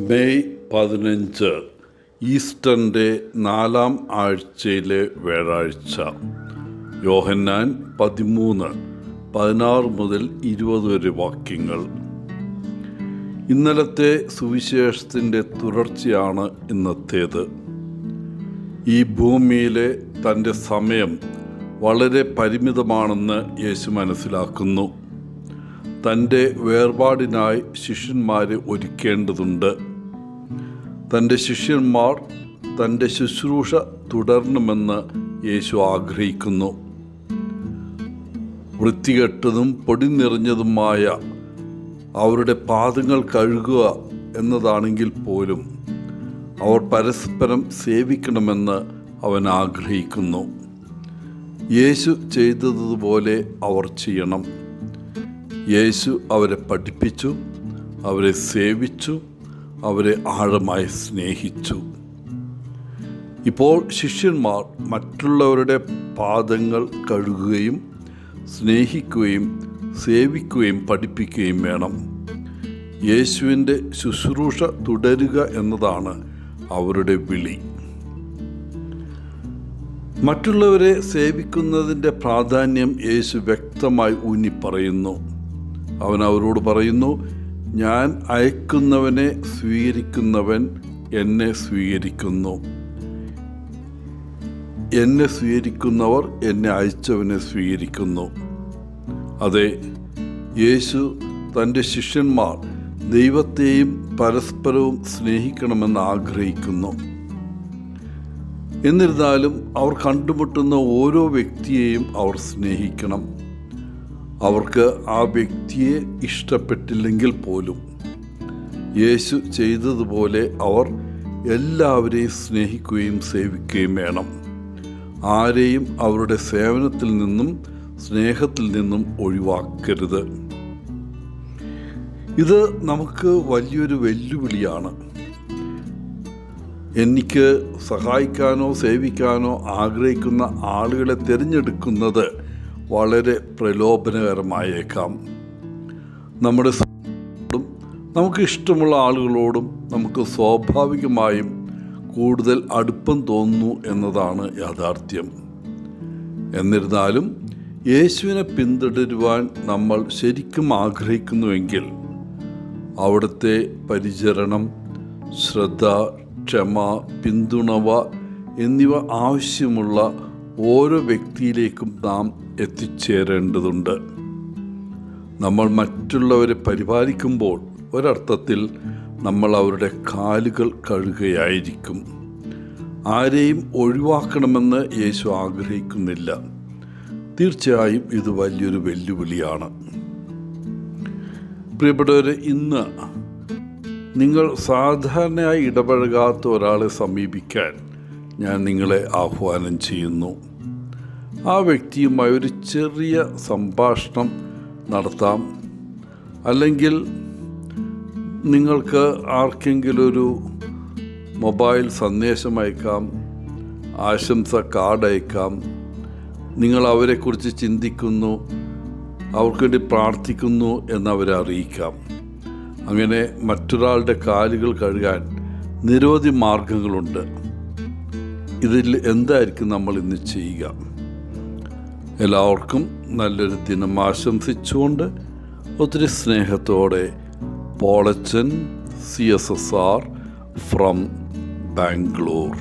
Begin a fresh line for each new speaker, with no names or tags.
May 15 ഈസ്റ്ററിൻ്റെ 4-ാം ആഴ്ചയിലെ വ്യാഴാഴ്ച. യോഹന്നാൻ 13:16 മുതൽ 20 വരെ വാക്യങ്ങൾ. ഇന്നലത്തെ സുവിശേഷത്തിൻ്റെ തുടർച്ചയാണ് ഇന്നത്തേത്. ഈ ഭൂമിയിലെ തൻ്റെ സമയം വളരെ പരിമിതമാണെന്ന് യേശു മനസ്സിലാക്കുന്നു. തൻ്റെ വേർപാടിനായി ശിഷ്യന്മാരെ ഒരുക്കേണ്ടതുണ്ട്. തൻ്റെ ശിഷ്യന്മാർ തൻ്റെ ശുശ്രൂഷ തുടരണമെന്ന് യേശു ആഗ്രഹിക്കുന്നു. വൃത്തികെട്ടതും പൊടി നിറഞ്ഞതുമായ അവരുടെ പാദങ്ങൾ കഴുകുക എന്നതാണെങ്കിൽ പോലും അവർ പരസ്പരം സേവിക്കണമെന്ന് അവൻ ആഗ്രഹിക്കുന്നു. യേശു ചെയ്തതുപോലെ അവർ ചെയ്യണം. യേശു അവരെ പഠിപ്പിച്ചു, അവരെ സേവിച്ചു, അവരെ ആഴമായി സ്നേഹിച്ചു. ഇപ്പോൾ ശിഷ്യന്മാർ മറ്റുള്ളവരുടെ പാദങ്ങൾ കഴുകുകയും സ്നേഹിക്കുകയും സേവിക്കുകയും പഠിപ്പിക്കുകയും വേണം. യേശുവിൻ്റെ ശുശ്രൂഷ തുടരുക എന്നതാണ് അവരുടെ വിളി. മറ്റുള്ളവരെ സേവിക്കുന്നതിൻ്റെ പ്രാധാന്യം യേശു വ്യക്തമായി ഊന്നിപ്പറയുന്നു. അവൻ അവരോട് പറയുന്നു, ഞാൻ അയക്കുന്നവനെ സ്വീകരിക്കുന്നവൻ എന്നെ സ്വീകരിക്കുന്നു, എന്നെ സ്വീകരിക്കുന്നവർ എന്നെ അയച്ചവനെ സ്വീകരിക്കുന്നു. അതെ, യേശു തൻ്റെ ശിഷ്യന്മാർ ദൈവത്തെയും പരസ്പരവും സ്നേഹിക്കണമെന്ന് ആഗ്രഹിക്കുന്നു. എന്നിരുന്നാലും അവർ കണ്ടുമുട്ടുന്ന ഓരോ വ്യക്തിയെയും അവർ സ്നേഹിക്കണം. അവർക്ക് ആ വ്യക്തിയെ ഇഷ്ടപ്പെട്ടില്ലെങ്കിൽ പോലും യേശു ചെയ്തതുപോലെ അവർ എല്ലാവരെയും സ്നേഹിക്കുകയും സേവിക്കുകയും വേണം. ആരെയും അവരുടെ സേവനത്തിൽ നിന്നും സ്നേഹത്തിൽ നിന്നും ഒഴിവാക്കരുത്. ഇത് നമുക്ക് വലിയൊരു വെല്ലുവിളിയാണ്. എനിക്ക് സഹായിക്കാനോ സേവിക്കാനോ ആഗ്രഹിക്കുന്ന ആളുകളെ തിരഞ്ഞെടുക്കുന്നത് വളരെ പ്രലോഭനകരമായേക്കാം. നമ്മുടെ നമുക്ക് ഇഷ്ടമുള്ള ആളുകളോടും നമുക്ക് സ്വാഭാവികമായും കൂടുതൽ അടുപ്പം തോന്നുന്നു എന്നതാണ് യാഥാർത്ഥ്യം. എന്നിരുന്നാലും യേശുവിനെ പിന്തുടരുവാൻ നമ്മൾ ശരിക്കും ആഗ്രഹിക്കുന്നുവെങ്കിൽ അവിടുത്തെ പരിചരണം, ശ്രദ്ധ, ക്ഷമ, പിന്തുണ എന്നിവ ആവശ്യമുള്ള ഓരോ വ്യക്തിയിലേക്കും നാം എത്തിച്ചേരേണ്ടതുണ്ട്. നമ്മൾ മറ്റുള്ളവരെ പരിപാലിക്കുമ്പോൾ ഒരർത്ഥത്തിൽ നമ്മൾ അവരുടെ കാലുകൾ കഴുകുകയായിരിക്കും. ആരെയും ഒഴിവാക്കണമെന്ന് യേശു ആഗ്രഹിക്കുന്നില്ല. തീർച്ചയായും ഇത് വലിയൊരു വെല്ലുവിളിയാണ്. പ്രിയപ്പെട്ടവരെ, ഇന്ന് നിങ്ങൾ സാധാരണയായി ഇടപഴകാത്ത ഒരാളെ സമീപിക്കാൻ ഞാൻ നിങ്ങളെ ആഹ്വാനം ചെയ്യുന്നു. ആ വ്യക്തിയുമായി ഒരു ചെറിയ സംഭാഷണം നടത്താം. അല്ലെങ്കിൽ നിങ്ങൾക്ക് ആർക്കെങ്കിലും ഒരു മൊബൈൽ സന്ദേശം അയക്കാം, ആശംസ കാർഡ് അയക്കാം. നിങ്ങൾ അവരെക്കുറിച്ച് ചിന്തിക്കുന്നു, അവർക്ക് വേണ്ടി പ്രാർത്ഥിക്കുന്നു എന്നവരെ അറിയിക്കാം. അങ്ങനെ മറ്റൊരാളുടെ കാലുകൾ കഴുകാൻ നിരവധി മാർഗങ്ങളുണ്ട്. ഇതിൽ എന്തായിരിക്കും നമ്മൾ ഇന്ന് ചെയ്യുക? എല്ലാവർക്കും നല്ലൊരു ദിനം ആശംസിച്ചുകൊണ്ട് ഒത്തിരി സ്നേഹത്തോടെ പോളച്ചൻ, CSSR ഫ്രം ബാംഗ്ലൂർ.